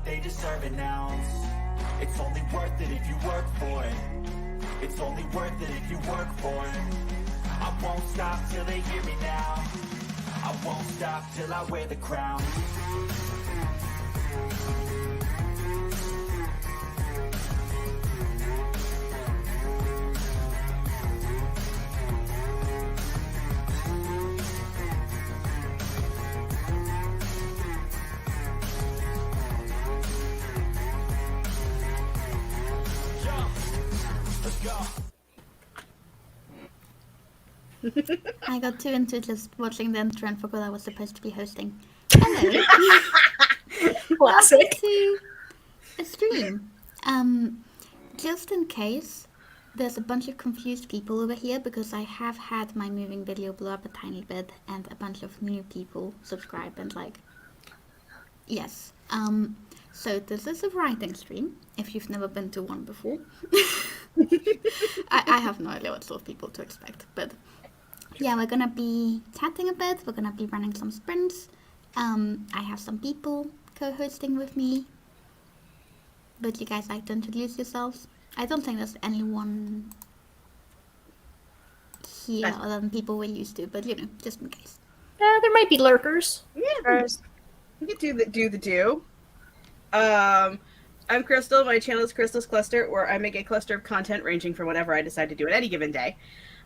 what they deserve, and now it's only worth it if you work for it. It's only worth it if you work for it. I won't stop till they hear me now. I won't stop till I wear the crown. I got too into just watching the intro and forgot I was supposed to be hosting. Hello. Classic. Welcome to a stream. Just in case there's a bunch of confused people over here because I have had my moving video blow up a tiny bit and a bunch of new people subscribe and yes. So this is a writing stream, if you've never been to one before. I have no idea what sort of people to expect, but yeah, we're gonna be chatting a bit, we're gonna be running some sprints. I have some people co-hosting with me. Would you guys like to introduce yourselves? I don't think there's anyone here other than people we're used to, but just in case. There might be lurkers. Yeah, we could do the do. I'm Crystal. My channel is Crystal's Cluster, where I make a cluster of content ranging from whatever I decide to do at any given day.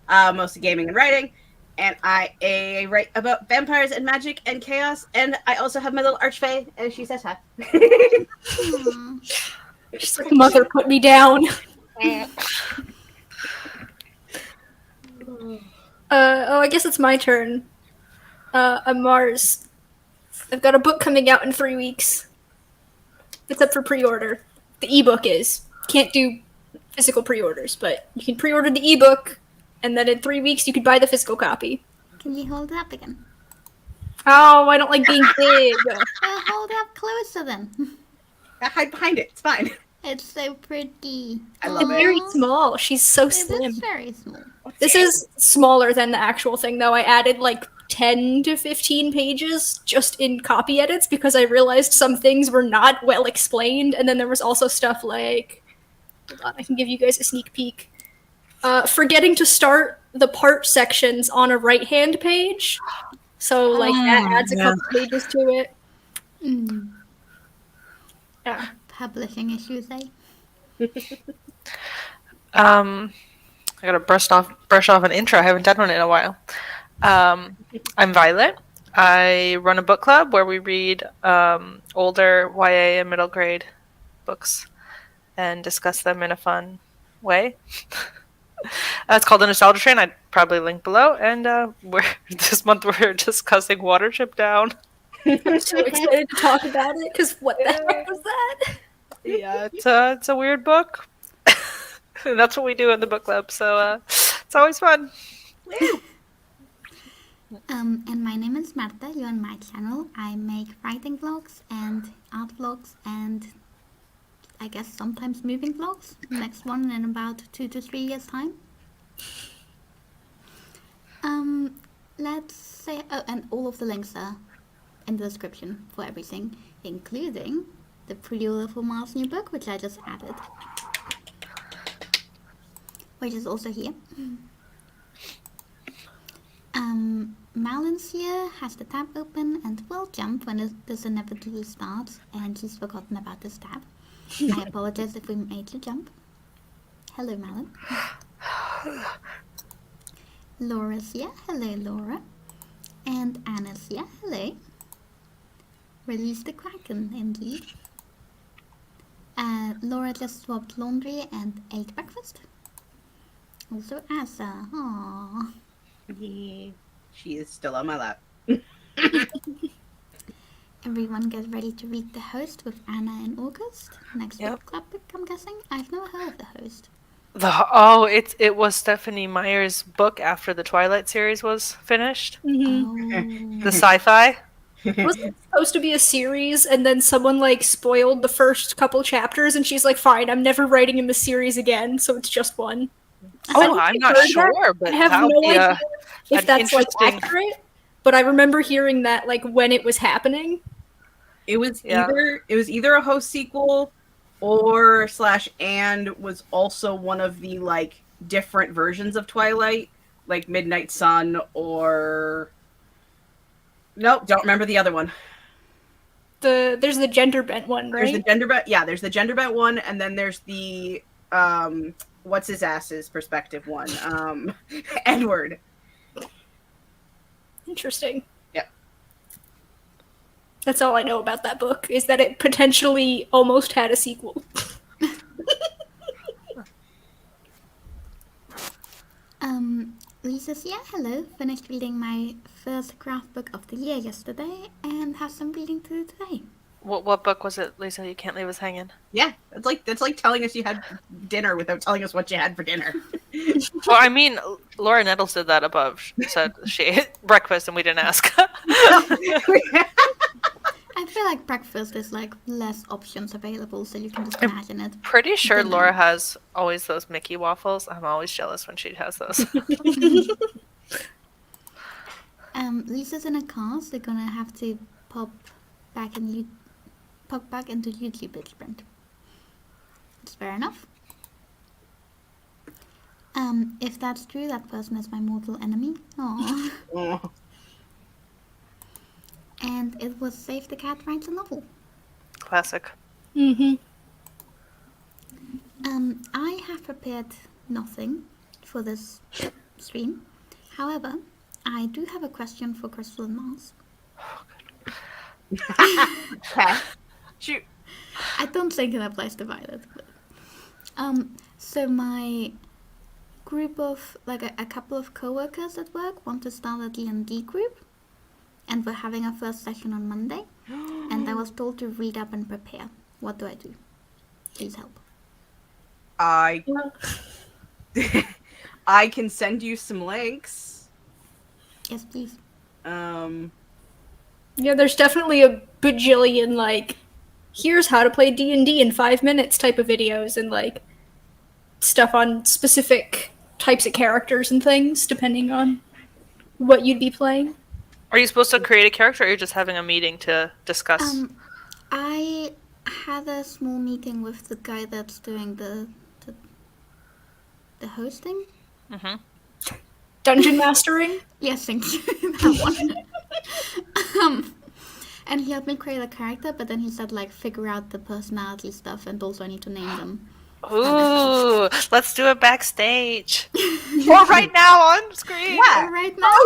Mostly gaming and writing. And I write about vampires and magic and chaos. And I also have my little archfey, and she says hi. She's like, mother, put me down. I guess it's my turn. I'm Mars. I've got a book coming out in 3 weeks. It's up for pre-order. The ebook is. Can't do physical pre-orders, but you can pre-order the ebook, and then in 3 weeks you could buy the physical copy. Can you hold it up again? Oh, I don't like being big. Hold it up closer then. I hide behind it. It's fine. It's so pretty. I love It's it. very small. She's so It slim. is very small. This is smaller than the actual thing, though. I added like 10 to 15 pages just in copy edits because I realized some things were not well explained, and then there was also stuff like... Hold on, I can give you guys a sneak peek. Forgetting to start the part sections on a right-hand page. So, like, that adds a couple pages to it. Yeah. Publishing issues, eh? I gotta brush off an intro. I haven't done one in a while. I'm Violet. I run a book club where we read older YA and middle grade books and discuss them in a fun way. It's called the Nostalgia Train. I'd probably link below. And this month we're discussing Watership Down. I'm so excited to talk about it, because what the heck was that? Yeah, it's a weird book. And that's what we do in the book club, so it's always fun. And my name is Marta. You're on my channel. I make writing vlogs and art vlogs and I guess sometimes moving vlogs. Next one in about 2 to 3 years time. Let's say, and all of the links are in the description for everything, including the pre-order for Mars' new book, which I just added, which is also here. Malin's here, has the tab open, and will jump when this inevitably starts, and she's forgotten about this tab. I apologize if we made you jump. Hello, Malin. Laura's here. Hello, Laura. And Anna's here. Hello. Release the Kraken, indeed. Laura just swapped laundry and ate breakfast. Also Asa. Aww. Yeah. She is still on my lap. Everyone get ready to read The Host with Anna in August. Next Yep. book club, I'm guessing. I've never heard of The Host. It was Stephanie Meyer's book after the Twilight series was finished. Mm-hmm. The sci-fi. Was it supposed to be a series, and then someone like spoiled the first couple chapters, and she's like, "Fine, I'm never writing in the series again, so it's just one." Oh, I'm not sure, but I have that'll no be idea if an that's like interesting- accurate. But I remember hearing that like when it was happening. It was Yeah. either a host sequel or / and was also one of the like different versions of Twilight, like Midnight Sun or nope, don't remember the other one. There's the gender bent one, There's the right? gender bent, yeah. There's the gender bent one, and then there's the what's his ass's perspective one, Edward. Interesting. Yep. That's all I know about that book, is that it potentially almost had a sequel. Lisa's, yeah, hello. Finished reading my first craft book of the year yesterday and have some reading to do today. What book was it, Lisa? You can't leave us hanging. Yeah, that's like telling us you had dinner without telling us what you had for dinner. Well, I mean, Laura Nettles did that above. She said she ate breakfast and we didn't ask. I feel like breakfast is like less options available, so you can just imagine it. Pretty sure Dinner. Laura has always those Mickey waffles. I'm always jealous when she has those. Lisa's in a car, so gonna have to pop back into YouTube each sprint. It's fair enough. If that's true, that person is my mortal enemy. Aww. Oh. And it was Save the Cat Writes a Novel. Classic. Mm-hmm. I have prepared nothing for this stream. However, I do have a question for Crystal and Mars. Okay. Shoot. I don't think it applies to Violet. But, so my group of, like a couple of co-workers at work want to start a D&D group. And we're having our first session on Monday. And I was told to read up and prepare. What do I do? Please help. I can send you some links. Yes, please. Yeah, there's definitely a bajillion, like, here's how to play D&D in 5 minutes type of videos, and, like, stuff on specific types of characters and things, depending on what you'd be playing. Are you supposed to create a character, or are you just having a meeting to discuss? I had a small meeting with the guy that's doing the hosting. Mm-hmm. Dungeon mastering? Yes, thank you. That one. And he helped me create a character, but then he said, like, figure out the personality stuff, and also I need to name them. Ooh, let's do it backstage. Or right now on screen. Yeah. Right now?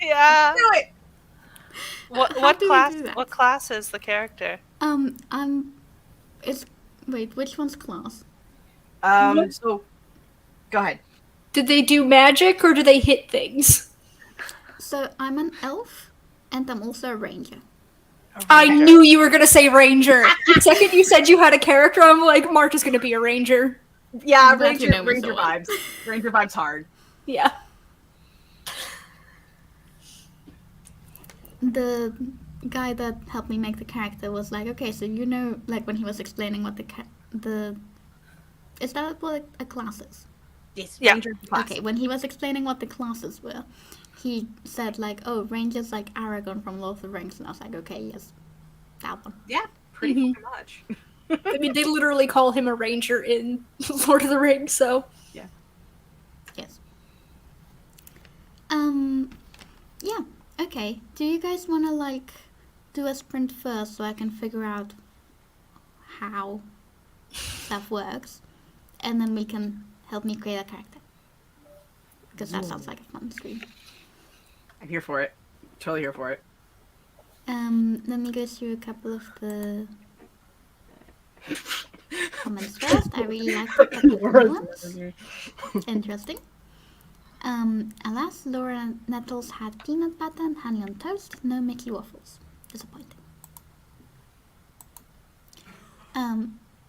Yeah. Do it. What do we class? do that? What class is the character? Wait, which one's class? So, go ahead. Did they do magic, or do they hit things? So I'm an elf, and I'm also a ranger. I knew you were gonna say ranger. The second you said you had a character, I'm like, Mark is gonna be a ranger. Yeah, I'm glad you know me Ranger so well. vibes. Ranger vibes hard. Yeah. The guy that helped me make the character was like, okay, so you know, like when he was explaining what is that what a class is? Yes, Yeah. Ranger class. Okay, when he was explaining what the classes were, he said like, oh, ranger's like Aragorn from Lord of the Rings, and I was like, okay, yes, that one. Yeah, pretty fucking much. I mean, they literally call him a ranger in Lord of the Rings, so. Yes. Yeah. Okay. Do you guys want to like do a sprint first so I can figure out how stuff works, and then we can help me create a character? Because that sounds like a fun stream. I'm here for it. Totally here for it. Let me go through a couple of the comments first. I really like the couple of the ones. Interesting. Alas, Laura Nettles had peanut butter and honey on toast, no Mickey waffles. Disappointing.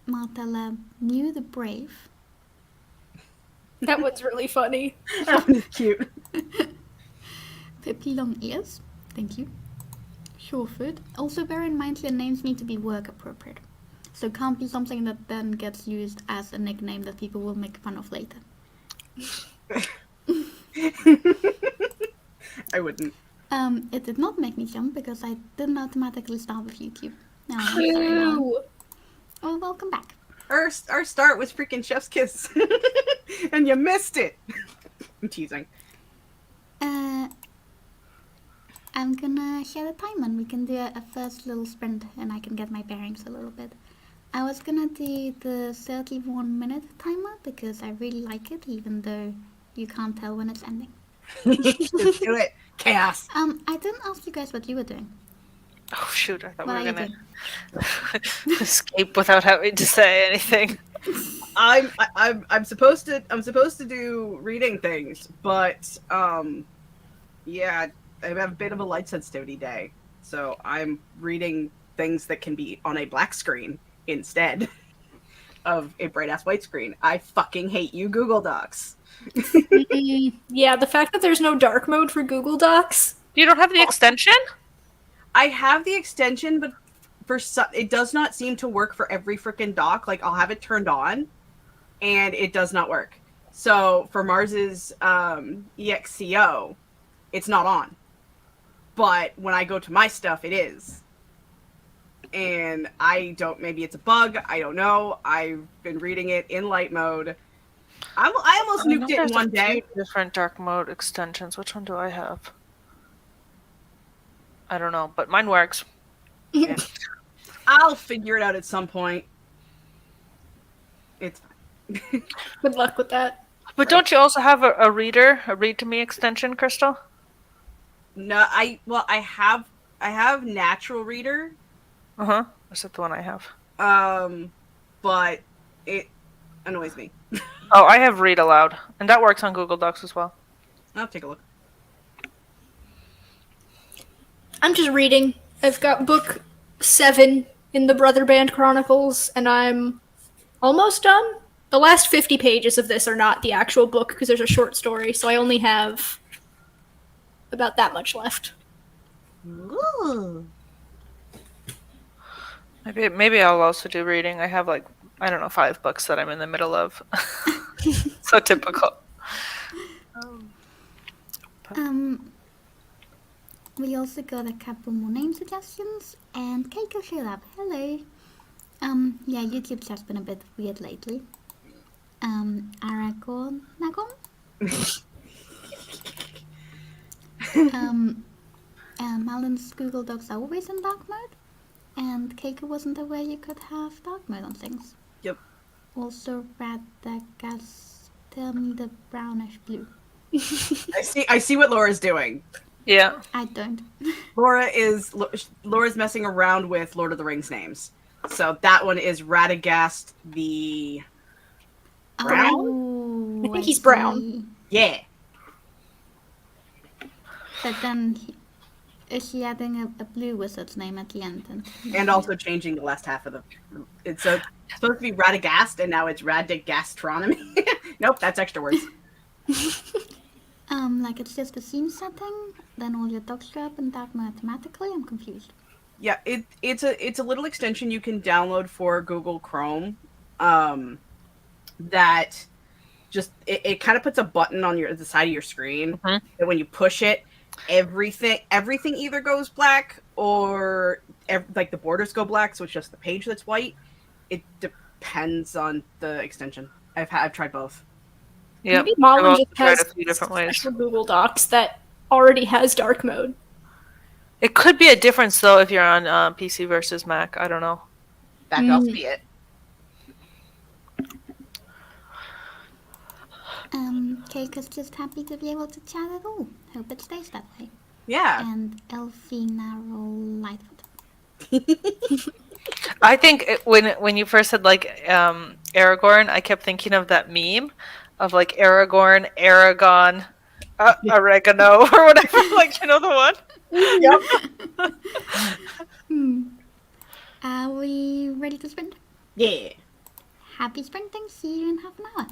Martella knew the brave. That one's really funny. That one is cute. Pippi long ears. Thank you. Surefoot. Also bear in mind your names need to be work appropriate. So it can't be something that then gets used as a nickname that people will make fun of later. I wouldn't. It did not make me jump because I didn't automatically start with YouTube. No, I'm sorry, Mom. Ooh. Oh, welcome back. Our start was freaking Chef's Kiss, and you missed it. I'm teasing. I'm gonna share the time and we can do a first little sprint and I can get my bearings a little bit. I was gonna do the 31-minute timer because I really like it, even though you can't tell when it's ending. Just do it. Chaos. I didn't ask you guys what you were doing. Oh shoot! I thought What we are were you gonna doing? escape without having to say anything. I'm supposed to do reading things, but yeah, I have a bit of a light sensitivity day, so I'm reading things that can be on a black screen instead of a bright ass white screen. I fucking hate you, Google Docs. Yeah, the fact that there's no dark mode for Google Docs. You don't have the extension? I have the extension, but it does not seem to work for every freaking doc. Like I'll have it turned on, and it does not work. So for Mars's EXCO, it's not on. But when I go to my stuff, it is. And I don't, maybe it's a bug. I don't know. I've been reading it in light mode. I almost nuked it in one day. Different dark mode extensions. Which one do I have? I don't know, but mine works. Yeah. I'll figure it out at some point. It's fine. Good luck with that. But don't you also have a reader, a read to me extension, Crystal? No, I have Natural Reader. Is that the one I have? But it annoys me. Oh, I have read aloud, and that works on Google Docs as well. I'll take a look. I'm just reading. I've got book 7 in the Brother Band Chronicles, and I'm almost done. The last 50 pages of this are not the actual book because there's a short story, so I only have about that much left. Ooh. Maybe I'll also do reading. I have I don't know, 5 books that I'm in the middle of. So typical. We also got a couple more name suggestions, and Keiko showed up. Hello. Yeah, YouTube's just been a bit weird lately. Aragorn? Malin's Google Docs are always in dark mode, and Keiko wasn't aware you could have dark mode on things. Yep. Also, Radagast, tell me the brownish blue. I see what Laura's doing. Yeah. I don't. Laura's messing around with Lord of the Rings names. So that one is Radagast the Brown? Oh, I think he's brown. see. Yeah. But then, is she adding a blue wizard's name at the end? And also changing the last half of the... It's supposed to be Radagast, and now it's Radagastronomy. Nope, that's extra words. Like it's just a scene setting, then all your docs show up in dark mode automatically? I'm confused. Yeah, it's a little extension you can download for Google Chrome. That just it kind of puts a button on the side of your screen that when you push it, everything either goes black or like the borders go black, so it's just the page that's white. It depends on the extension. I've tried both. Yeah. Maybe Malin just tried has a few different ways. special Google Docs that already has dark mode. It could be a difference though if you're on PC versus Mac. I don't know. That could also be it. Keiko's just happy to be able to chat at all. Hope it stays that way. Yeah. And Elfina roll Lightfoot. I think when you first said Aragorn, I kept thinking of that meme of Aragorn, Aragon, oregano or whatever. You know the one. Yep. Are we ready to sprint? Yeah. Happy sprinting. See you in half an hour.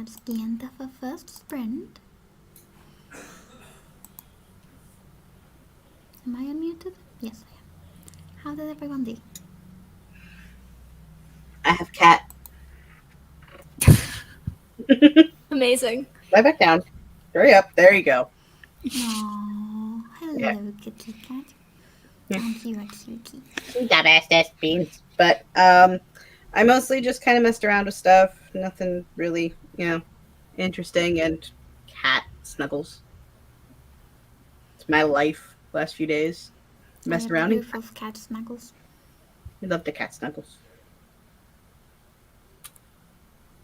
That's the end of our first sprint. Am I unmuted? Yes, I am. How did everyone do? I have cat. Amazing. Lie back down. Hurry up. There you go. Oh, hello, Yeah. kitty cat. Aren't you a cutie? Dumbass beans. But I mostly just kind of messed around with stuff. Nothing really, interesting. And cat snuggles. It's my life. Last few days, messed I around. approve of cat snuggles. We love the cat snuggles.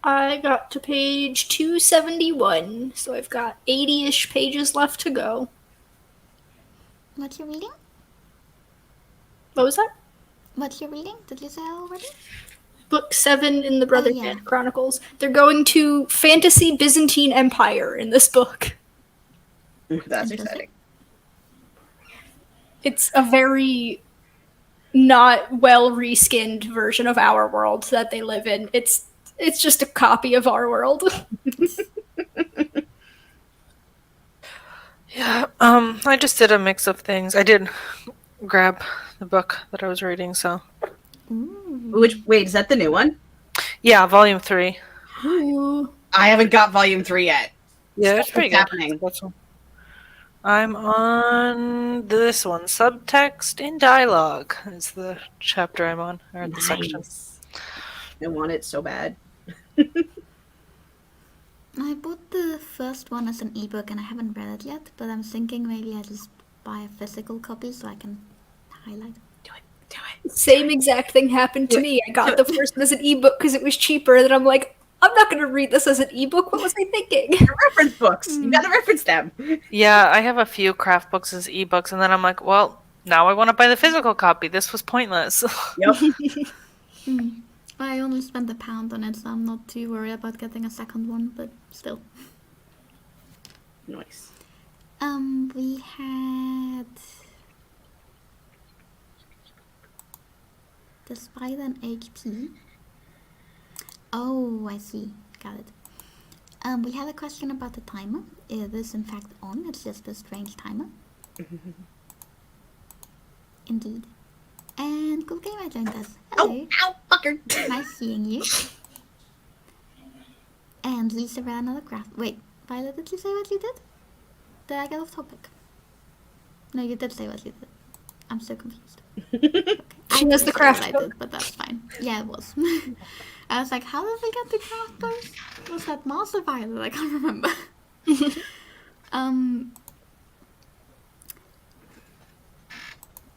I got to page 271, so I've got 80-ish pages left to go. What you reading? What was that? What you reading? Did you say already? Book 7 in the Brother Oh, yeah. Chronicles. They're going to fantasy Byzantine Empire in this book. That's Interesting. exciting. It's a very not well reskinned version of our world that they live in. It's just a copy of our world. Yeah, I just did a mix of things. I did grab the book that I was reading, so. Ooh. Wait, is that the new one? Yeah, volume 3. Ooh. I haven't got volume 3 yet. Yeah, it's pretty What's good. happening? I'm on this one. Subtext in dialogue is the chapter I'm on, or the section. Nice. I want it so bad. I bought the first one as an ebook and I haven't read it yet, but I'm thinking maybe I just buy a physical copy so I can highlight. Do it. Same exact thing happened to me. I got the first one as an ebook because it was cheaper, and then I'm like, I'm not going to read this as an ebook. What was I thinking? Reference books. You gotta reference them. Yeah, I have a few craft books as ebooks, and then I'm like, well, now I want to buy the physical copy. This was pointless. Yep. I only spent £1 on it, so I'm not too worried about getting a second one, but still. Nice. We had the Spider and HP. Oh, I see. Got it. We had a question about the timer. It is in fact on. It's just a strange timer. Indeed. And Cool Gamer joined us. Hello. Ow, fucker. Nice seeing you. And Lisa ran another craft. Wait, Violet, did you say what you did? Did I get off topic? No, you did say what you did. I'm so confused. Okay. She I has did the say craft what I book. did, but that's fine. Yeah, it was. I was like, how did we get the craft book? Was that Master Violet? I can't remember.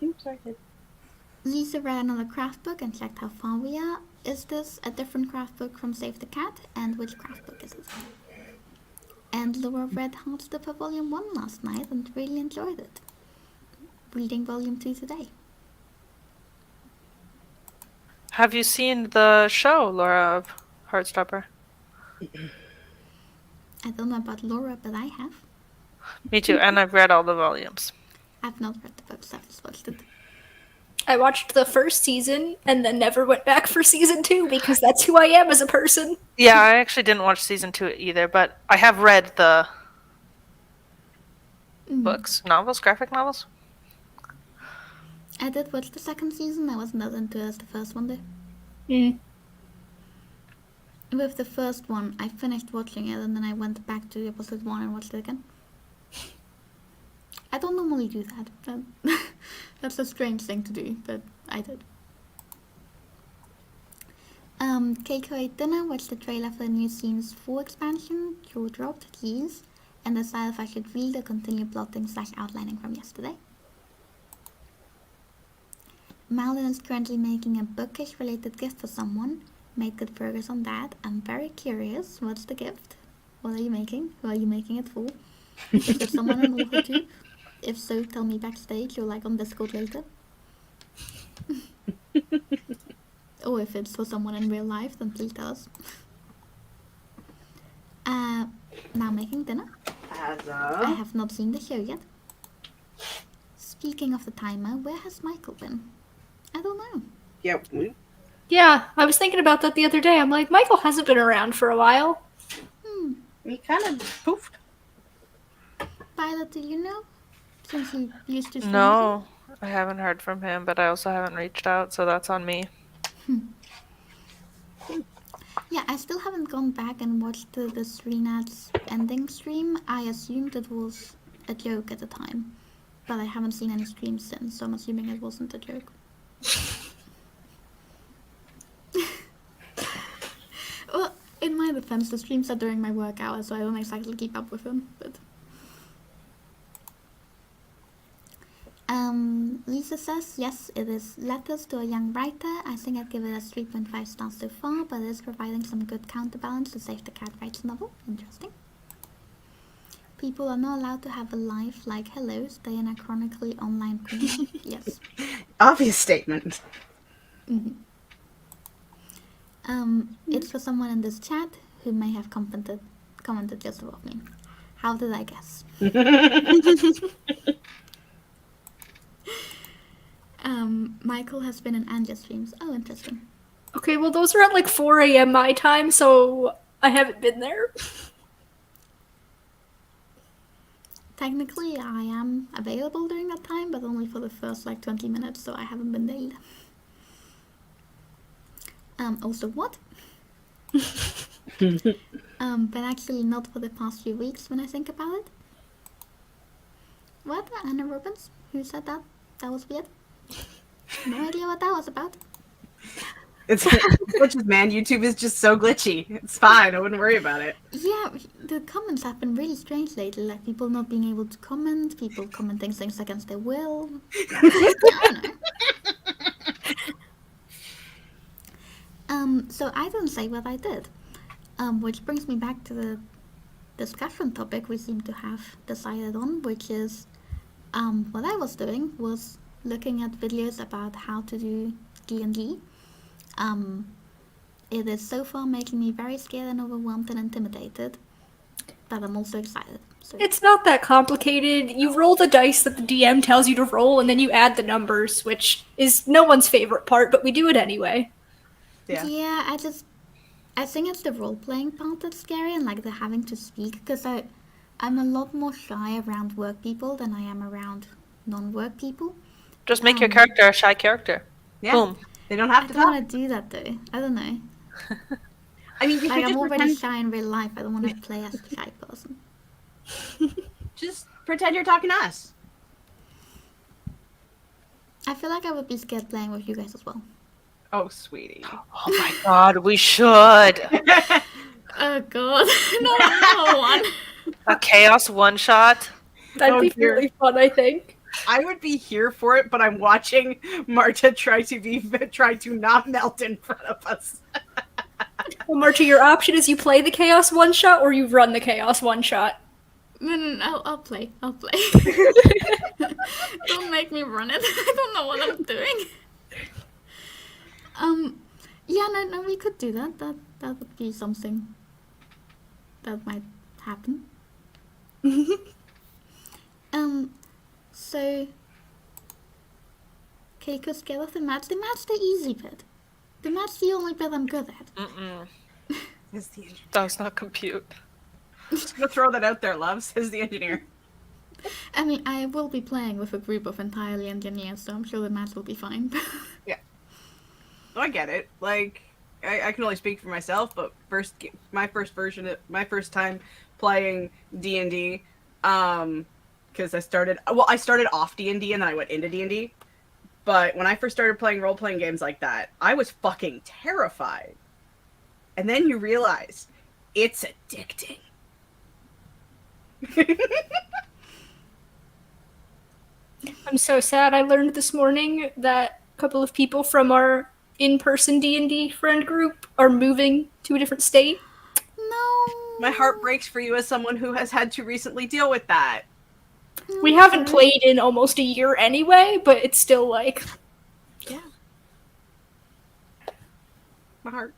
Oops, I did. Lisa read another craft book and checked how far we are. Is this a different craft book from Save the Cat? And which craft book is it? And Laura read Heartstopper Volume 1 last night and really enjoyed it. Reading Volume 2 today. Have you seen the show, Laura, of Heartstopper? I don't know about Laura, but I have. Me too, and I've read all the volumes. I've not read the books, I've just watched it. I watched the first season and then never went back for season 2 because that's who I am as a person. Yeah, I actually didn't watch season 2 either, but I have read the books, novels, graphic novels. I did watch the second season, I wasn't as into it as the first one though. Mm. With the first one, I finished watching it and then I went back to episode 1 and watched it again. I don't normally do that. That's a strange thing to do, but I did. Keiko ate dinner, watched the trailer for the new Scenes 4 expansion, jaw dropped, keys, and decided if I should read or continue plotting / outlining from yesterday. Malin is currently making a bookish related gift for someone. Made good progress on that. I'm very curious. What's the gift? What are you making? Who are you making it for? Is there someone on authortube? If so, tell me backstage or like on Discord later. Or if it's for someone in real life, then please tell us. Now making dinner. I have not seen the show yet. Speaking of the timer, where has Michael been? I don't know. Yep. Yeah, I was thinking about that the other day. I'm like, Michael hasn't been around for a while. He kind of poofed. Violet, do you know? Since you used to stream No, I haven't heard from him, but I also haven't reached out, so that's on me. Yeah, I still haven't gone back and watched the Srinath's ending stream. I assumed it was a joke at the time, but I haven't seen any streams since, so I'm assuming it wasn't a joke. Well, in my defense, the streams are during my work hours, so I don't exactly keep up with them, but... Lisa says, yes, it is Letters to a Young Writer. I think I'd give it a 3.5 stars so far, but it is providing some good counterbalance to Save the Cat Writes novel. Interesting. People are not allowed to have a life like hello, stay in a chronically online queen. Yes. Obvious statement. It's for someone in this chat who may have commented just above me. How did I guess? Michael has been in Anja streams. Oh, interesting. Okay, well those are at like 4 a.m. my time, so I haven't been there. Technically, I am available during that time, but only for the first like 20 minutes, so I haven't been there either. Also, what? But actually not for the past few weeks when I think about it. What? Anna Robbins? Who said that? That was weird. No idea what that was about. It's glitches, man. YouTube is just so glitchy. It's fine. I wouldn't worry about it. Yeah, the comments have been really strange lately. Like people not being able to comment, people commenting things against their will. I don't know. So I didn't say what I did. Which brings me back to the discussion topic we seem to have decided on, which is what I was doing was looking at videos about how to do D&D. It is so far making me very scared and overwhelmed and intimidated, but I'm also excited. So. It's not that complicated. You roll the dice that the DM tells you to roll, and then you add the numbers, which is no one's favorite part, but we do it anyway. Yeah, I think it's the role-playing part that's scary, and like the having to speak, because I'm a lot more shy around work people than I am around non-work people. Just make your character a shy character. Yeah. Boom. They don't have I to don't talk. want to do that though. I don't know. I mean, you Like, could I'm just already pretend, shy in real life. I don't want to play as a shy person. just pretend you're talking to us. I feel like I would be scared playing with you guys as well. Oh, sweetie. Oh my god, we should. Oh god, no one. A chaos one-shot. That'd be dear. really fun, I think. I would be here for it, but I'm watching Marta try to not melt in front of us. Well, Marta, your option is you play the chaos one-shot or you run the chaos one-shot. No, I'll play. Don't make me run it. I don't know what I'm doing. Yeah, no, we could do that. That would be something that might happen. So Keiko scared of the match. The match the easy bit. The match the only bit I'm good at. Does not compute. Just gonna throw that out there, love, says the engineer. I mean, I will be playing with a group of entirely engineers, so I'm sure the match will be fine. Yeah. Oh, I get it. Like, I can only speak for myself, but my first time playing D&D, because I started off D&D and then I went into D&D. But when I first started playing role-playing games like that, I was fucking terrified. And then you realize it's addicting. I'm so sad. I learned this morning that a couple of people from our in-person D&D friend group are moving to a different state. No. My heart breaks for you as someone who has had to recently deal with that. We haven't played in almost a year anyway, but it's still like... Yeah. My heart.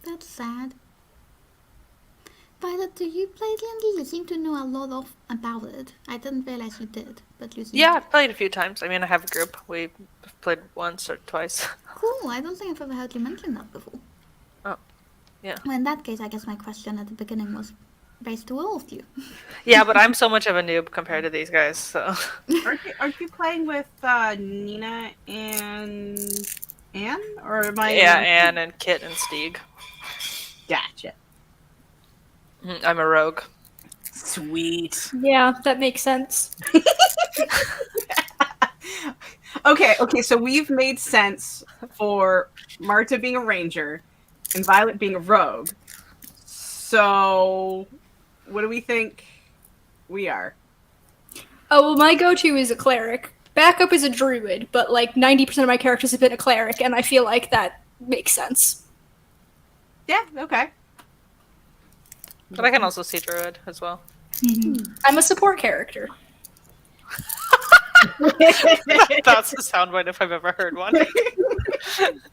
That's sad. Violet, do you play D&D? You seem to know a lot about it. I didn't realize you did, but you seem Yeah, to. I've played a few times. I mean, I have a group. We've played once or twice. Cool, I don't think I've ever heard you mention that before. Oh, yeah. Well, in that case, I guess my question at the beginning was based to all of you. Yeah, but I'm so much of a noob compared to these guys, so. Aren't you playing with Nina and Anne? Or am I? Yeah, Anne and Kit and Stieg. Gotcha. I'm a rogue. Sweet. Yeah, that makes sense. Okay, so we've made sense for Marta being a ranger and Violet being a rogue. So, what do we think we are? Oh, well, my go-to is a cleric. Backup is a druid, but like 90% of my characters have been a cleric, and I feel like that makes sense. Yeah, okay. But I can also see druid as well. I'm a support character. That's a soundbite if I've ever heard one.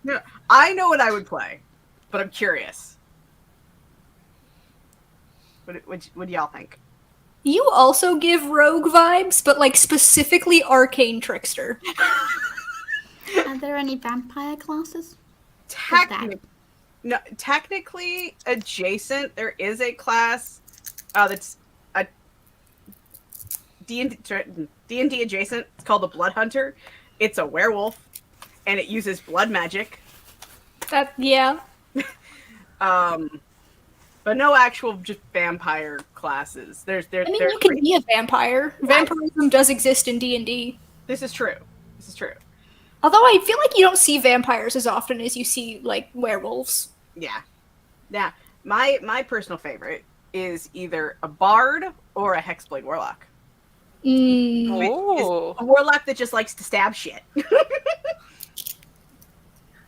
No, I know what I would play, but I'm curious. What do y'all think? You also give rogue vibes, but like specifically arcane trickster. Are there any vampire classes? Technically adjacent. There is a class that's a D&D adjacent. It's called the Blood Hunter. It's a werewolf, and it uses blood magic. Yeah. But no actual just vampire classes. I mean, you can be a vampire. Vampirism does exist in D&D. This is true. Although I feel like you don't see vampires as often as you see, like, werewolves. Yeah. My personal favorite is either a bard or a hexblade warlock. Oh. A warlock that just likes to stab shit.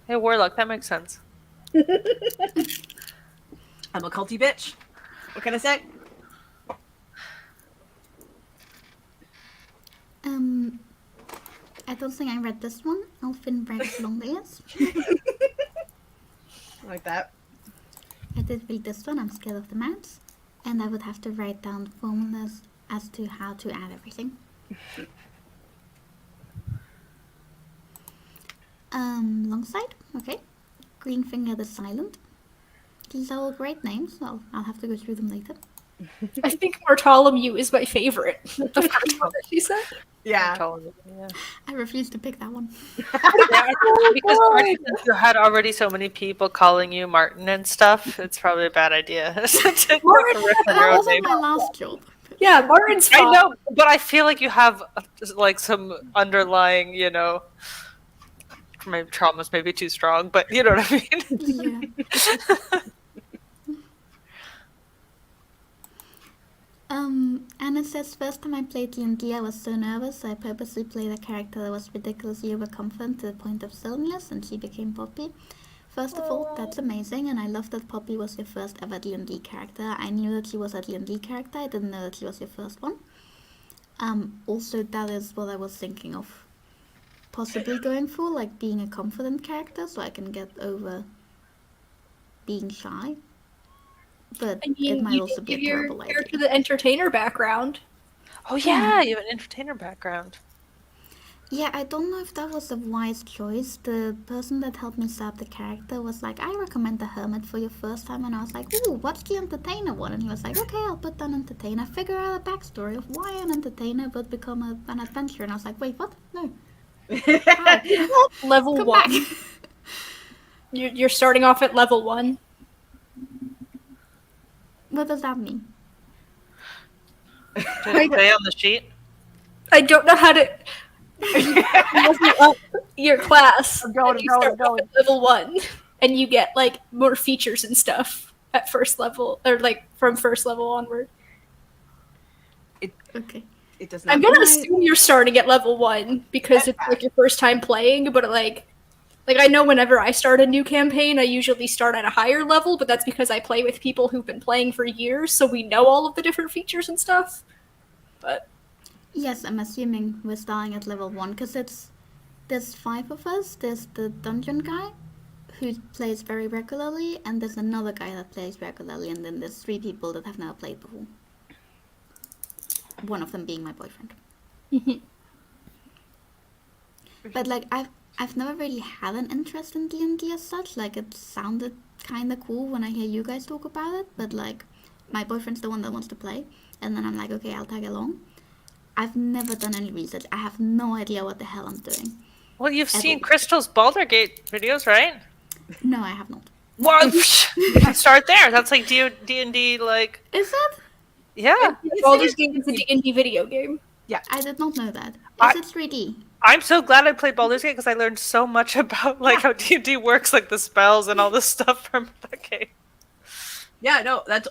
Hey, warlock, that makes sense. I'm a culty bitch. What can I say? I don't think I read this one. Elfin Breaks Loneliness. Like that. I did read this one. I'm scared of the mouse. And I would have to write down formulas as to how to add everything. Longside. Okay. Greenfinger the Silent. These are all great names. I'll have to go through them later. I think Bartholomew is my favorite. The first one that she said. Yeah. Yeah. I refuse to pick that one. Because Martin, you had already so many people calling you Martin and stuff, it's probably a bad idea. That wasn't my last job. Yeah, Martin's fine. I know, but I feel like you have like some underlying, maybe trauma's maybe too strong, but you know what I mean? Yeah. And it says, first time I played D&D, I was so nervous, so I purposely played a character that was ridiculously overconfident to the point of silliness, and she became Poppy. First of all, that's amazing, and I love that Poppy was your first ever D&D character. I knew that she was a D&D character, I didn't know that she was your first one. Also, that is what I was thinking of possibly going for, like being a confident character, so I can get over being shy. But I mean, it might you also can be give a your terrible character idea. the entertainer background. Oh yeah, you have an entertainer background. Yeah, I don't know if that was a wise choice. The person that helped me set up the character was like, I recommend the hermit for your first time, and I was like, ooh, what's the entertainer one? And he was like, okay, I'll put down entertainer. Figure out a backstory of why an entertainer would become an adventurer. And I was like, wait, what? No. Level Come 1. back. You're starting off at level 1. What does that mean? Did it say on the sheet? I don't know how to level up your class. I'm going. You start off at level 1, and you get like more features and stuff at first level, or like from first level onward. Okay. It does not. I'm gonna assume you're starting at level 1 because it's like your first time playing, but like I know whenever I start a new campaign, I usually start at a higher level, but that's because I play with people who've been playing for years, so we know all of the different features and stuff. But Yes, I'm assuming we're starting at level 1, because there's 5 of us. There's the dungeon guy, who plays very regularly, and there's another guy that plays regularly, and then there's 3 people that have never played before. One of them being my boyfriend. But like I've never really had an interest in D&D as such. Like it sounded kind of cool when I hear you guys talk about it, but like my boyfriend's the one that wants to play, and then I'm like, okay, I'll tag along. I've never done any research. I have no idea what the hell I'm doing. Well, you've seen Crystal's Baldur's Gate videos, right? No, I have not. Well, start there. That's like D&D, like... Is it? Yeah. Baldur's Gate is a D&D video game. Yeah. I did not know that. Is it 3D? I'm so glad I played Baldur's Gate because I learned so much about like how D&D works, like the spells and all this stuff from that game. Yeah, no, that's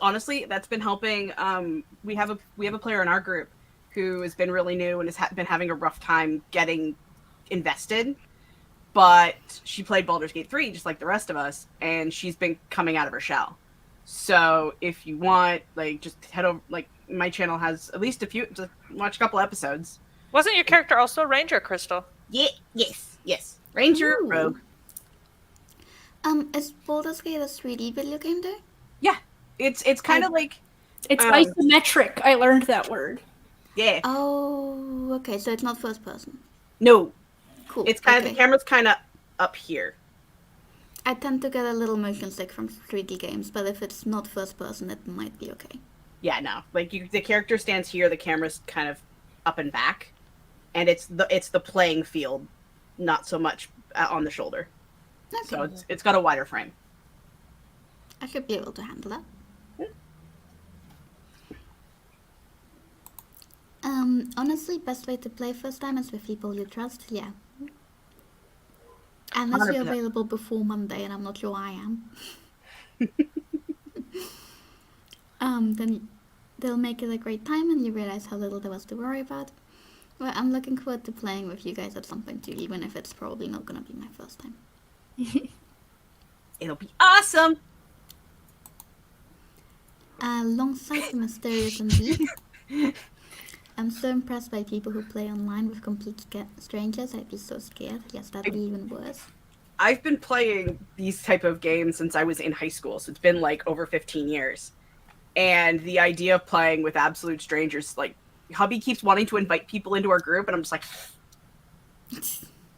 been helping. We have a player in our group who has been really new and has been having a rough time getting invested, but she played Baldur's Gate 3 just like the rest of us, and she's been coming out of her shell. So if you want, like, just head over. Like, my channel has at least just watch a couple episodes. Wasn't your character also a ranger, Crystal? Yeah, yes, ranger, Ooh. rogue. Is Baldur's Gate a 3D video game though? Yeah, it's kind of like It's isometric. I learned that word. yeah. Oh, okay. So it's not first person. No, Cool. it's kind of the camera's kind of up here. I tend to get a little motion sick from 3D games, but if it's not first person, it might be okay. Yeah, no, like the character stands here, the camera's kind of up and back, and it's the playing field, not so much on the shoulder. Okay. So it's got a wider frame. I should be able to handle that. Honestly, best way to play first time is with people you trust, yeah. Unless you're 100%. available before Monday, and I'm not sure I am. Then they'll make it a great time and you realize how little there was to worry about. Well, I'm looking forward to playing with you guys at some point too, even if it's probably not gonna be my first time. It'll be awesome. Alongside the mysterious and deep, I'm so impressed by people who play online with complete strangers. I'd be so scared. Yes, that'd be even worse. I've been playing these type of games since I was in high school, so it's been like over 15 years. And the idea of playing with absolute strangers, like, hubby keeps wanting to invite people into our group, and I'm just like...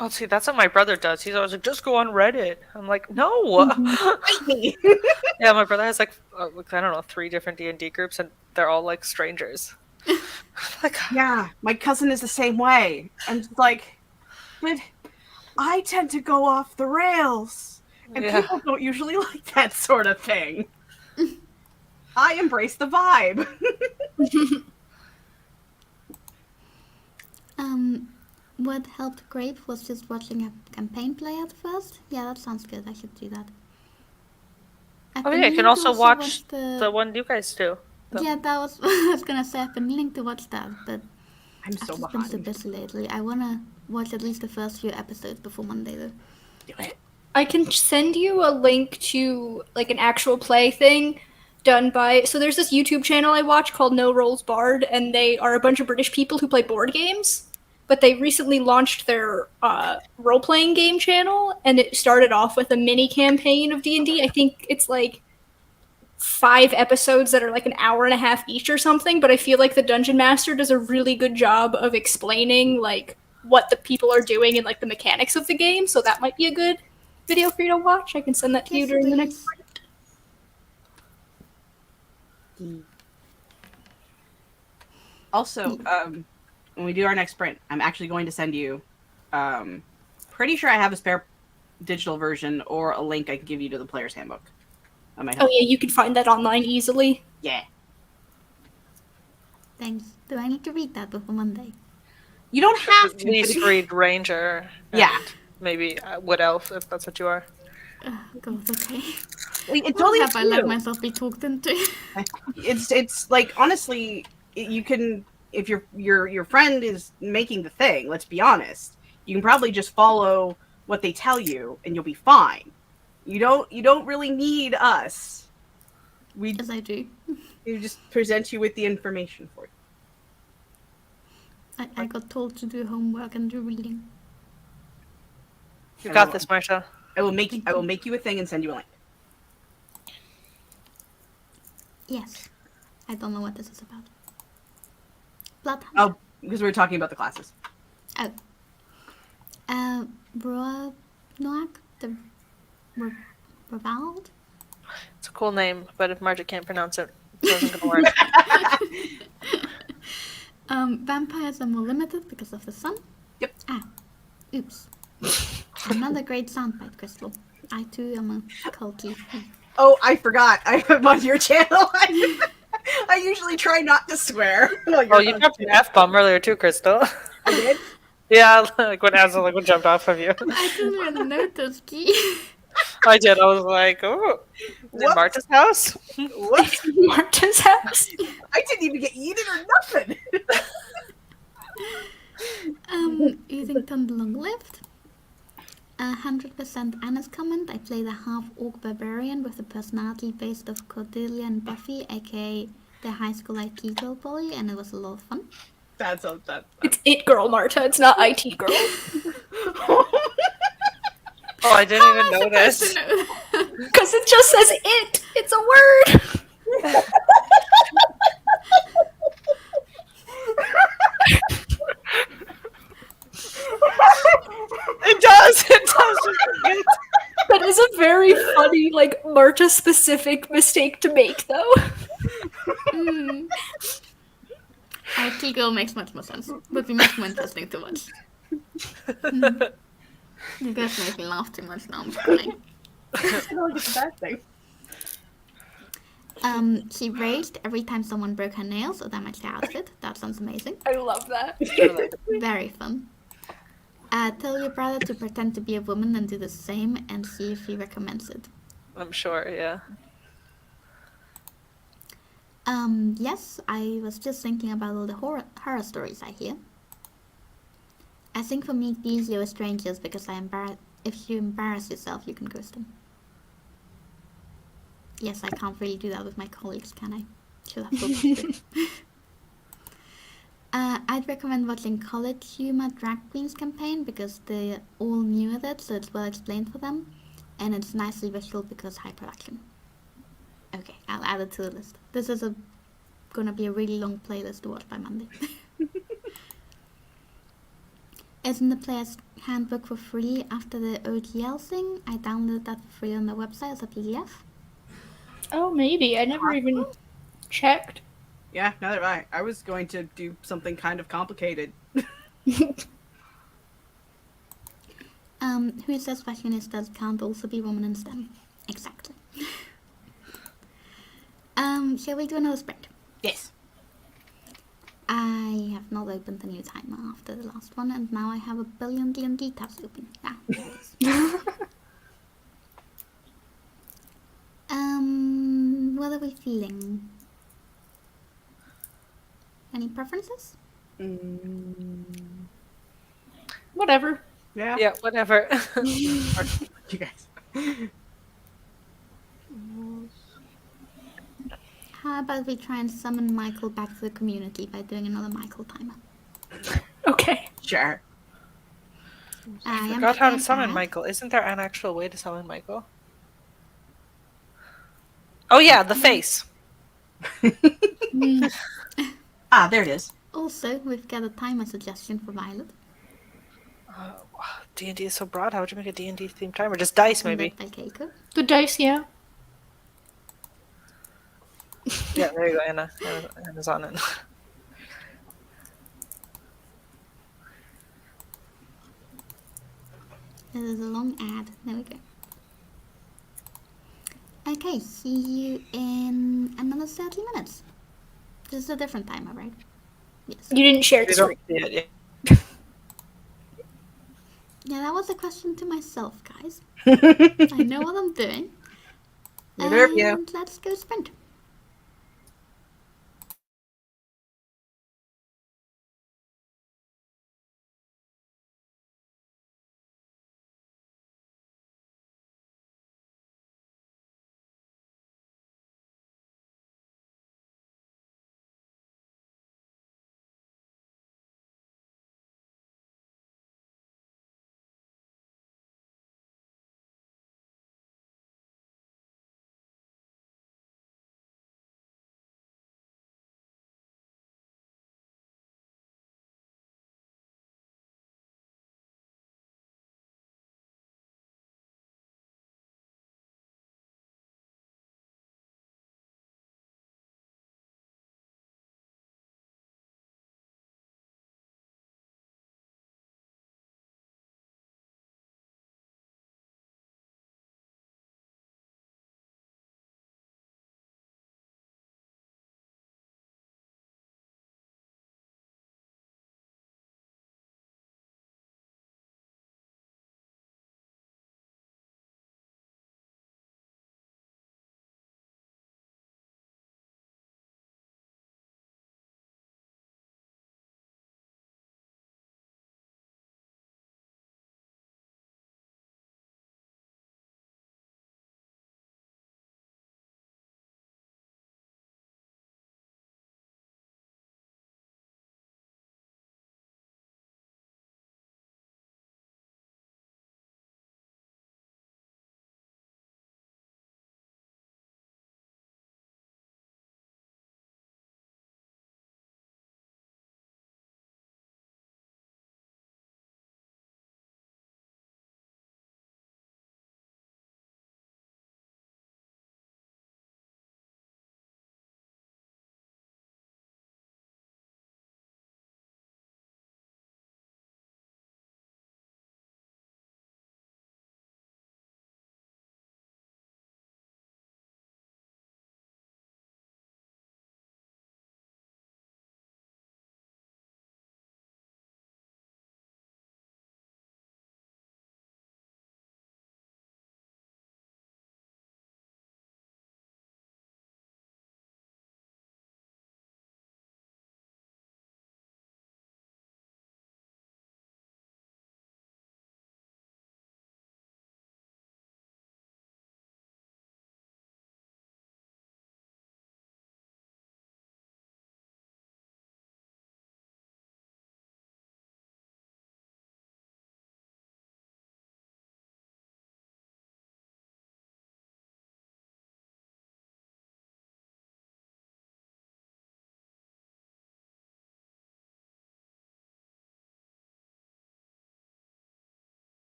Oh, see, that's what my brother does. He's always like, just go on Reddit. I'm like, no. Invite me! Yeah, my brother has like, I don't know, 3 different D&D groups, and they're all like strangers. Like, Yeah, my cousin is the same way. I'm just like, but I tend to go off the rails, and Yeah. people don't usually like that sort of thing. I embrace the vibe. What helped great was just watching a campaign play at first. Yeah, that sounds good. I should do that. oh yeah, you can also watch the one you guys do. Yeah, that was I was gonna say. I've been meaning to watch that, but I'm I've so just been so behind. busy lately. I wanna watch at least the first few episodes before Monday, though. Do it. I can send you a link to like an actual play thing done by. So there's this YouTube channel I watch called No Rolls Barred, and they are a bunch of British people who play board games. But they recently launched their role-playing game channel, and it started off with a mini campaign of D&D. I think it's like 5 episodes that are like an hour and a half each or something. But I feel like the Dungeon Master does a really good job of explaining like what the people are doing and like the mechanics of the game. So that might be a good video for you to watch. I can send that to you Yes, during the please. next break. Also, when we do our next sprint, I'm actually going to send you. Pretty sure I have a spare digital version or a link I can give you to the player's handbook. That might Oh help. yeah, you can find that online easily. Yeah. Thanks. Do I need to read that before Monday? You don't have At to. least read Ranger. Yeah. and Maybe Wood Elf, if that's what you are. God, okay. It's What totally have up I to let you. myself be talked into? It's like, honestly, you can, if your friend is making the thing, let's be honest, you can probably just follow what they tell you and you'll be fine. You don't really need us. We Yes, I do. just present you with the information for you. I got told to do homework and do reading. You got this, Marshall. I will make you a thing and send you a link. Yes. I don't know what this is about. Bloodhound. Oh, because we were talking about the classes. Oh. Noak the Revaled? It's a cool name, but if Margaret can't pronounce it, it wasn't gonna work. Vampires are more limited because of the sun. Yep. Oops. Another great soundbite, Crystal. I too am a culty. Oh, I forgot. I'm on your channel. I usually try not to swear. Oh, you dropped an F-bomb earlier too, Crystal. I did? Yeah, like when Azul jumped off of you. I didn't even notice, Key. I did. I was like, oh, is it Whoops. Marta's house? Whoops. Marta's house. I didn't even get yeeted or nothing. Easington long-lived. 100% Anna's comment. I played a half-orc barbarian with a personality based off Cordelia and Buffy, aka the high school IT girl bully, and it was a lot of fun. That's It's It Girl, Marta. It's not IT Girl. Oh, I didn't even notice. Because it just says it. It's a word. It does. It does. That is a very funny, like, Marta-specific mistake to make, though. IT girl makes much more sense. Would be much more interesting to watch. You guys make me laugh too much now. I'm crying. I don't think it's a bad thing. She raged every time someone broke her nails or damaged her outfit. That sounds amazing. I love that. Very fun. Tell your brother to pretend to be a woman and do the same and see if he recommends it. I'm sure, yeah. Yes, I was just thinking about all the horror stories I hear. I think for me, these are strangers because if you embarrass yourself, you can ghost them. Yes, I can't really do that with my colleagues, can I? Should have thought of it. I'd recommend watching College Humor Drag Queens campaign because they're all new at it, so it's well explained for them, and it's nicely visual because high production. Okay, I'll add it to the list. This is gonna be a really long playlist to watch by Monday. Isn't the player's handbook for free after the OGL thing? I downloaded that for free on the website as a PDF. Oh, maybe. I never even checked. Yeah, neither have I. I was going to do something kind of complicated. Who says fashionistas can't also be women in STEM? Exactly. Shall we do another sprint? Yes. I have not opened the new timer after the last one, and now I have a billion D&D tabs open. Ah, there it is. What are we feeling? Any preferences? Whatever. Yeah. Yeah, whatever. You guys. How about we try and summon Michael back to the community by doing another Michael timer? Okay. Sure. I forgot how to summon Michael. Isn't there an actual way to summon Michael? Oh yeah, the face. Ah, there it is. Also, we've got a timer suggestion for Violet. D&D is so broad. How would you make a D&D themed timer? Just dice, maybe. By Keiko. The dice, yeah. Yeah, there you go, Anna. Anna's on it. This is a long ad. There we go. Okay, see you in another 30 minutes. This is a different timer, right? Yes. You didn't share the You don't screen. see it, yeah. Yeah, that was a question to myself, guys. I know what I'm doing. Yeah. And let's go sprint.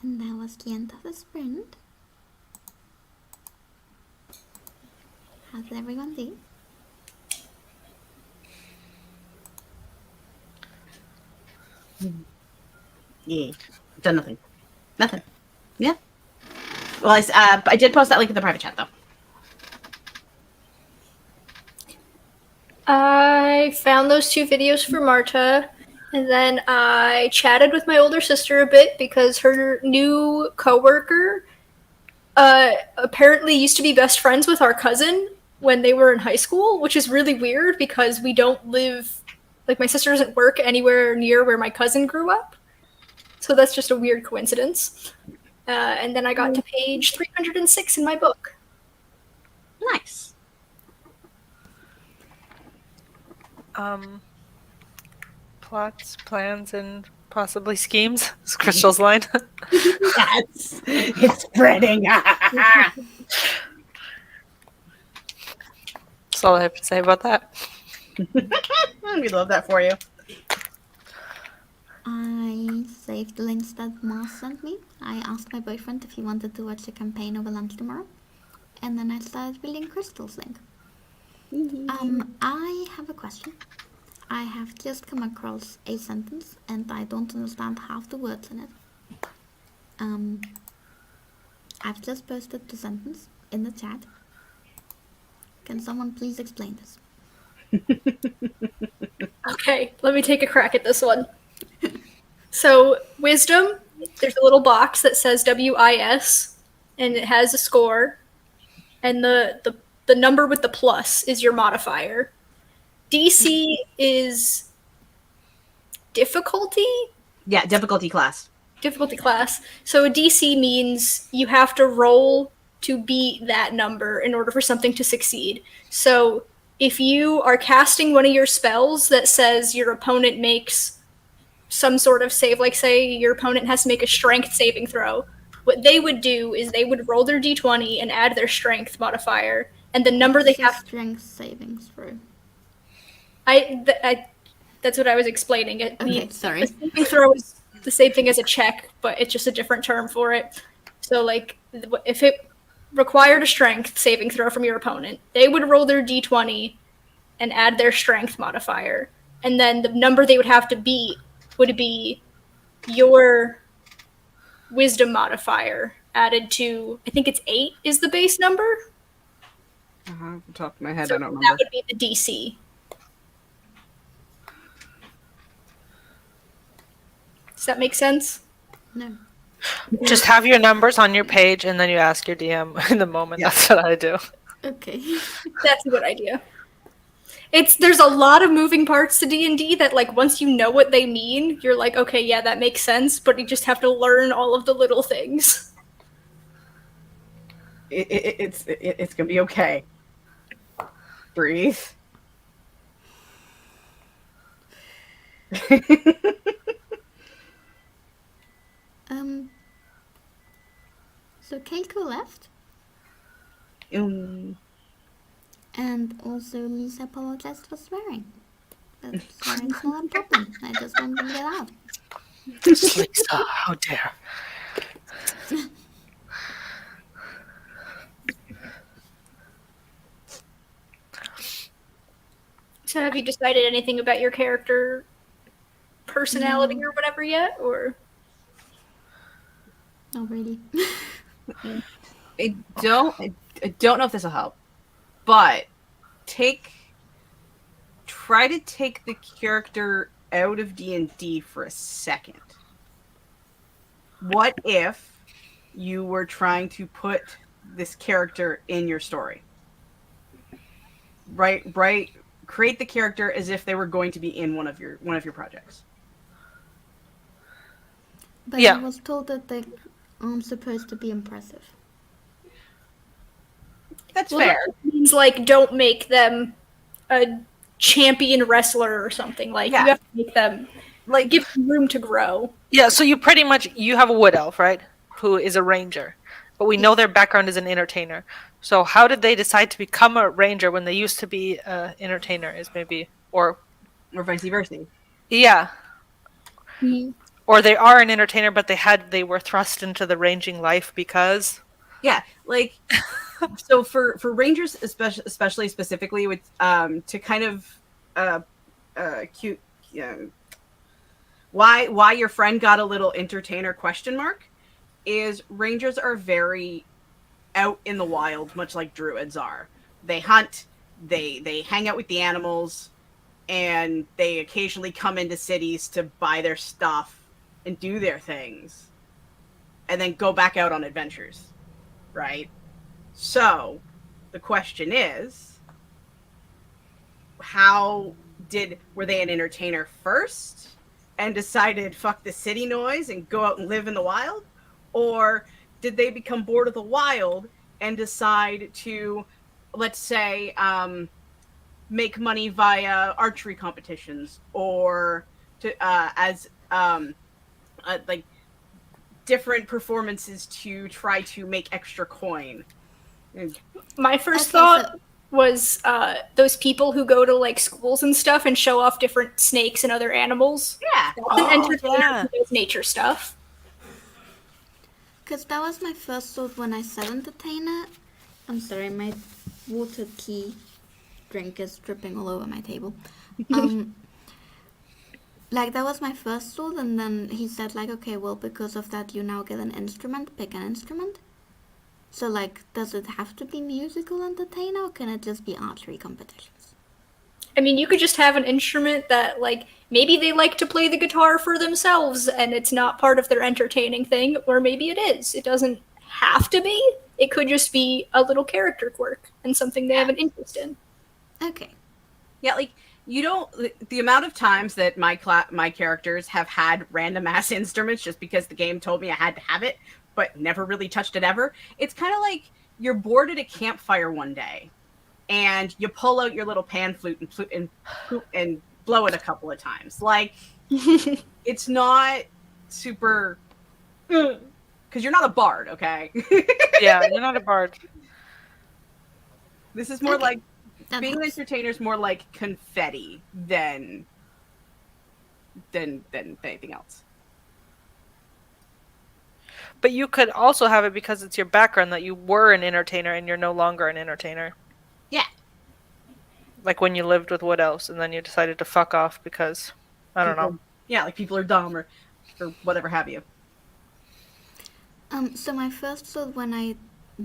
And that was the end of the sprint. How's everyone doing? Yeah. Done nothing. Nothing. Yeah. Well, I did post that link in the private chat, though. I found those 2 videos for Marta, and then I chatted with my older sister a bit because her new coworker apparently used to be best friends with our cousin when they were in high school, which is really weird because we don't live, like, my sister doesn't work anywhere near where my cousin grew up. So that's just a weird coincidence. And then I got to page 306 in my book. Nice. Plots, plans, and possibly schemes. Is Crystal's line. Yes. It's spreading. That's all I have to say about that. We love that for you. I saved the links that Mars sent me. I asked my boyfriend if he wanted to watch the campaign over lunch tomorrow. And then I started reading Crystal's link. I have a question. I have just come across a sentence and I don't understand half the words in it. I've just posted the sentence in the chat. Can someone please explain this? Okay, let me take a crack at this one. So, wisdom, there's a little box that says WIS, and it has a score, and the number with the plus is your modifier. DC is difficulty? Yeah, difficulty class. Difficulty class. So a DC means you have to roll to beat that number in order for something to succeed. So if you are casting one of your spells that says your opponent makes some sort of save, like say your opponent has to make a strength saving throw, what they would do is they would roll their d20 and add their strength modifier, and the number they have... Strength savings throw. That's what I was explaining. Okay, sorry. The saving throw is the same thing as a check, but it's just a different term for it. So, like, if it required a strength saving throw from your opponent, they would roll their d20 and add their strength modifier. And then the number they would have to beat would be your wisdom modifier added to, I think it's 8 is the base number. Off the top of my head, So I don't remember. that would be the DC. Does that make sense? No. Just have your numbers on your page, and then you ask your DM in the moment. Yeah. That's what I do. Okay. That's a good idea. There's a lot of moving parts to D&D that, like, once you know what they mean, you're like, okay, yeah, that makes sense, but you just have to learn all of the little things. It's gonna be okay. Breathe. So Keiko left, Um, and also Lisa apologized for swearing. But swearing's not a problem. I just don't bring it out. Lisa, how dare. So have you decided anything about your character personality or whatever yet, or? Not really. I don't know if this will help, but try to take the character out of D&D for a second. What if you were trying to put this character in your story? Right. Create the character as if they were going to be in one of your projects. But Yeah. I was told that they aren't supposed to be impressive. That's Well, fair. that means, like, don't make them a champion wrestler or something. Like, Yeah. you have to make them, Like, give them room to grow. Yeah, so you pretty much, you have a wood elf, right? Who is a ranger. But we know their background is an entertainer. So how did they decide to become a ranger when they used to be an entertainer is maybe, or or vice versa. yeah. Or they are an entertainer, but they were thrust into the ranging life because. Yeah, like so for rangers, especially specifically with to kind of cute, why your friend got a little entertainer question mark is rangers are very out in the wild, much like druids are. They hunt, they hang out with the animals, and they occasionally come into cities to buy their stuff and do their things, and then go back out on adventures, right? So, the question is, were they an entertainer first and decided fuck the city noise and go out and live in the wild, or did they become bored of the wild and decide to, let's say, make money via archery competitions or to as like different performances to try to make extra coin? My first Okay, thought was those people who go to like schools and stuff and show off different snakes and other animals. Yeah. That's an entertainer yeah. who does nature stuff. Because that was my first thought when I said entertainer. I'm sorry, my water tea drink is dripping all over my table. Like, that was my first thought, and then he said, like, okay, well, because of that, you now get an instrument, pick an instrument. So, like, does it have to be musical entertainer, or can it just be archery competitions? I mean, you could just have an instrument that, like, maybe they like to play the guitar for themselves and it's not part of their entertaining thing, or maybe it is. It doesn't have to be. It could just be a little character quirk and something they have an interest in. Okay. Yeah, like you don't. The amount of times that my characters have had random ass instruments just because the game told me I had to have it, but never really touched it ever. It's kind of like you're bored at a campfire one day, and you pull out your little pan flute and blow it a couple of times. Like it's not super because you're not a bard, okay? Yeah, you're not a bard. This is more Okay. like That being an helps. entertainer is more like confetti than anything else. But you could also have it because it's your background that you were an entertainer and you're no longer an entertainer. Yeah. Like when you lived with Wood Elves and then you decided to fuck off because, I don't know. Yeah, like people are dumb or whatever have you. So my first thought when I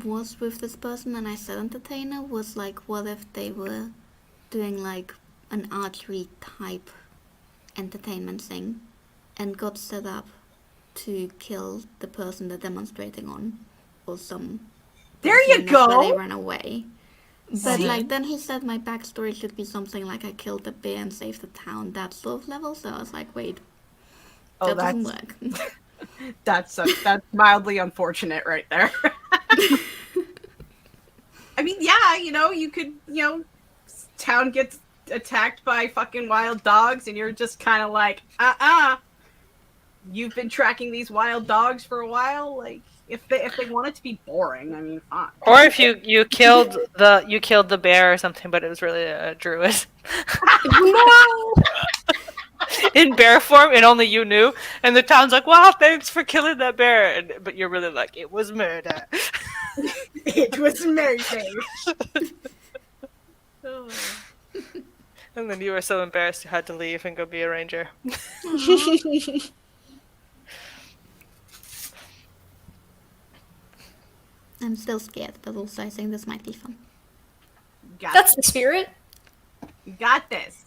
was with this person and I said entertainer was like, what if they were doing like an archery type entertainment thing and got set up to kill the person they're demonstrating on, or some There you person where they go. run away. But like then he said my backstory should be something like I killed the bear and saved the town, that sort of level. So I was like, wait, Oh, that doesn't work. that's mildly unfortunate right there. I mean, yeah, you could, town gets attacked by fucking wild dogs, and you're just kind of like, you've been tracking these wild dogs for a while. Like, if they want it to be boring, I mean, fine. Or if you killed the bear or something, but it was really a druid. No! In bear form, and only you knew. And the town's like, wow, thanks for killing that bear. But you're really like, it was murder. It was Mary And then you were so embarrassed you had to leave and go be a ranger. I'm still scared, but also I think this might be fun. That's the spirit. You got this.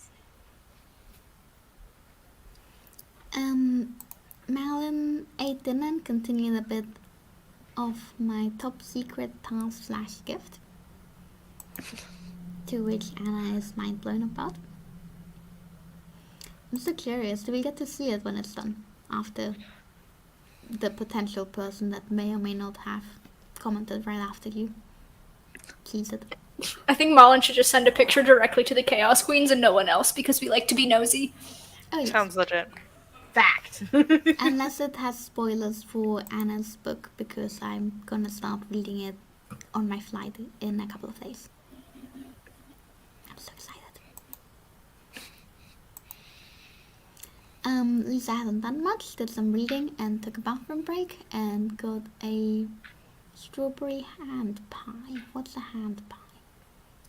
Malin ate dinner and continued a bit of my top secret task / gift, to which Anna is mind blown about. I'm so curious, do we get to see it when it's done? After the potential person that may or may not have commented right after you sees it. I think Malin should just send a picture directly to the Chaos Queens and no one else because we like to be nosy. Oh yes. Sounds legit. Fact. Unless it has spoilers for Anna's book, because I'm gonna start reading it on my flight in a couple of days. I'm so excited. Lisa hasn't done much. Did some reading and took a bathroom break and got a strawberry hand pie. What's a hand pie?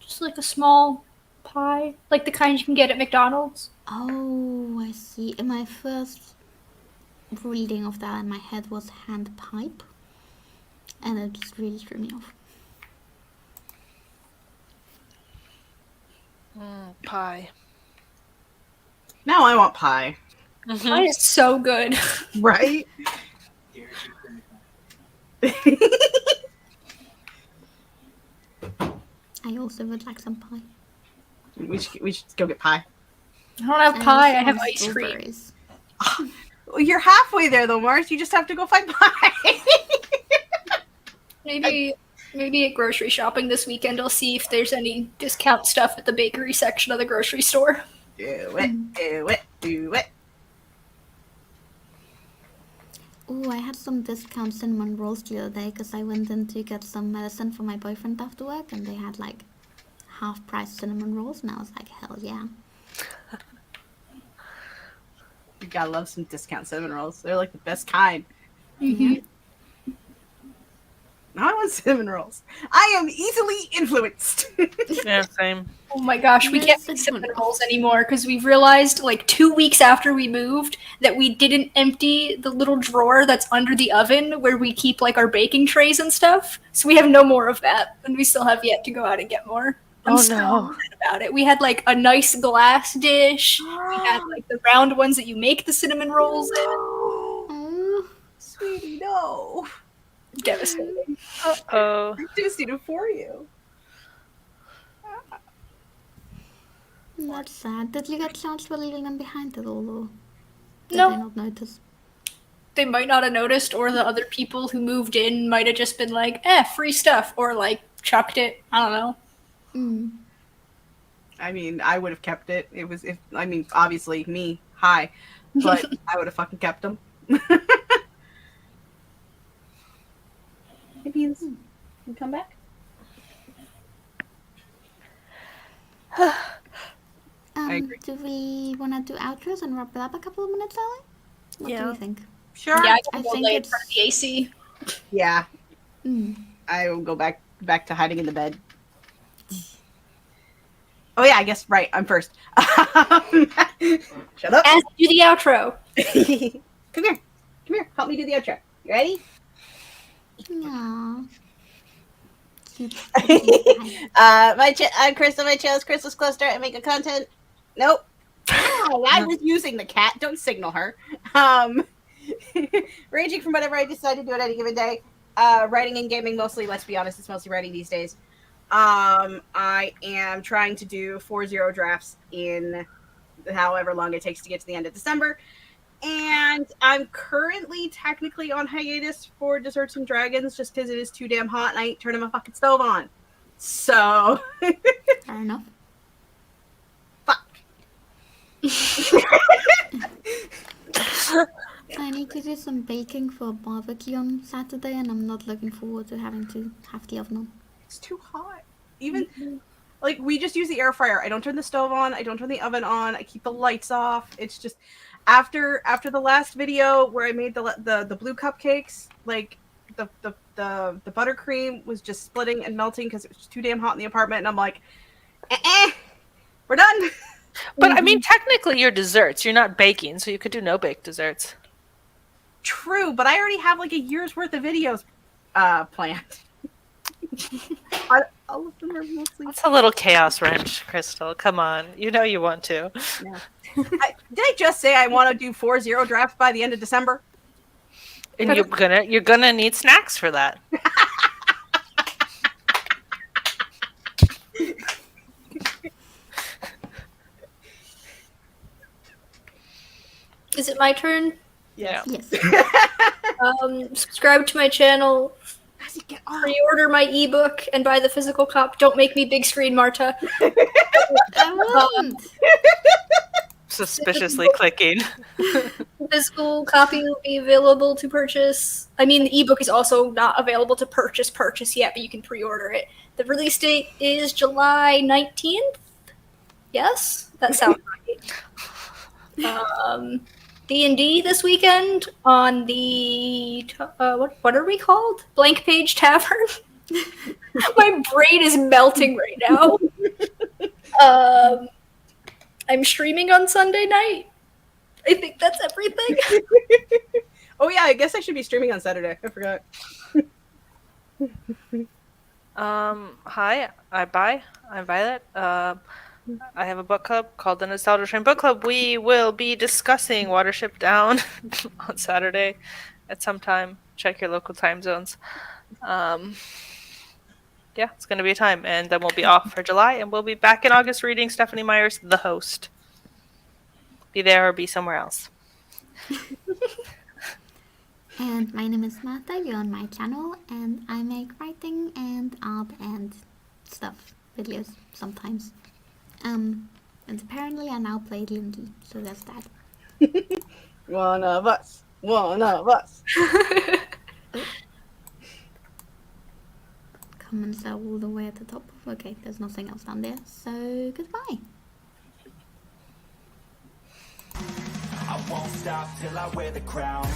Just like a small pie, like the kind you can get at McDonald's. Oh, I see. In my first reading of that in my head was hand pipe, and it just really threw me off. Pie. Now I want pie. Pie is so good. Right? I also would like some pie. we should go get pie. I don't have pie, I have ice cream. strawberries. Well, you're halfway there though, Mars. You just have to go find pie. Maybe at grocery shopping this weekend I'll see if there's any discount stuff at the bakery section of the grocery store. Do it. Ooh, I had some discount cinnamon rolls the other day because I went in to get some medicine for my boyfriend after work, and they had like half-price cinnamon rolls, and I was like, hell yeah. You gotta love some discount cinnamon rolls. They're like the best kind. Mm-hmm. Now I want cinnamon rolls. I am easily influenced. Yeah, same. Oh my gosh, we can't make cinnamon rolls anymore because we've realized like 2 weeks after we moved that we didn't empty the little drawer that's under the oven where we keep like our baking trays and stuff. So we have no more of that, and we still have yet to go out and get more. I'm so mad about it. We had like a nice glass dish. We had like the round ones that you make the cinnamon rolls in. Oh, Sweetie, no. Devastating. Oh. I'm devastated for you. that's sad. Did you get charged for leaving them behind at all, or did No. they not notice? They might not have noticed, or the other people who moved in might have just been like, free stuff, or like chucked it. I don't know. I mean, I would have kept it. It was obviously me. Hi. But I would have fucking kept them. Maybe you can come back. I agree. Do we want to do outros and wrap it up a couple of minutes early? What do you think? Sure. Yeah, I I can go think lay in it's- front of the AC. Yeah. Mm. I will go back to hiding in the bed. Oh yeah, I guess right. I'm first. Shut up. As do the outro. Come here. Help me do the outro. You ready? Aww. I'm Crystal. My channel is Crystal's Cluster. I make a content. Nope. Oh, I was using the cat. Don't signal her. Ranging from whatever I decide to do at any given day. Writing and gaming mostly. Let's be honest, it's mostly writing these days. I am trying to do 4-0 drafts in however long it takes to get to the end of December. And I'm currently technically on hiatus for Desserts and Dragons just because it is too damn hot and I ain't turning my fucking stove on. So. Fair enough. Fuck. I need to do some baking for a barbecue on Saturday, and I'm not looking forward to having to have the oven on. It's too hot. Even like we just use the air fryer. I don't turn the stove on. I don't turn the oven on. I keep the lights off. It's just after the last video where I made the blue cupcakes, like the buttercream was just splitting and melting because it was just too damn hot in the apartment, and I'm like, we're done. But I mean, technically, you're desserts. You're not baking, so you could do no bake desserts. True, but I already have like a year's worth of videos planned. All of them are mostly. That's a little chaos wrench, Crystal. Come on, you know you want to. Yeah. Did I just say I want to do 4-0 drafts by the end of December? And you're gonna need snacks for that. Is it my turn? Yeah. Yes. Subscribe to my channel, How's it get on? pre-order my ebook, and buy the physical copy. Don't make me big screen, Marta. I won't. Suspiciously clicking. The physical copy will be available to purchase. I mean, the ebook is also not available to purchase yet, but you can pre-order it. The release date is July 19th. Yes, that sounds right. D&D this weekend on the what are we called? Blank Page Tavern. My brain is melting right now. I'm streaming on Sunday night. I think that's everything. Oh yeah, I guess I should be streaming on Saturday. I forgot. Hi, I'm Violet. I have a book club called the Nostalgia Train Book Club. We will be discussing Watership Down on Saturday at some time. Check your local time zones. Yeah, it's going to be a time. And then we'll be off for July, and we'll be back in August reading Stephanie Meyer's The Host. Be there or be somewhere else. And my name is Martha, you're on my channel, and I make writing and art and stuff, videos, sometimes. And apparently I now play Lindy, so that's that. One of us. Comments are all the way at the top. Okay, there's nothing else down there, so goodbye. I won't stop till I wear the crown.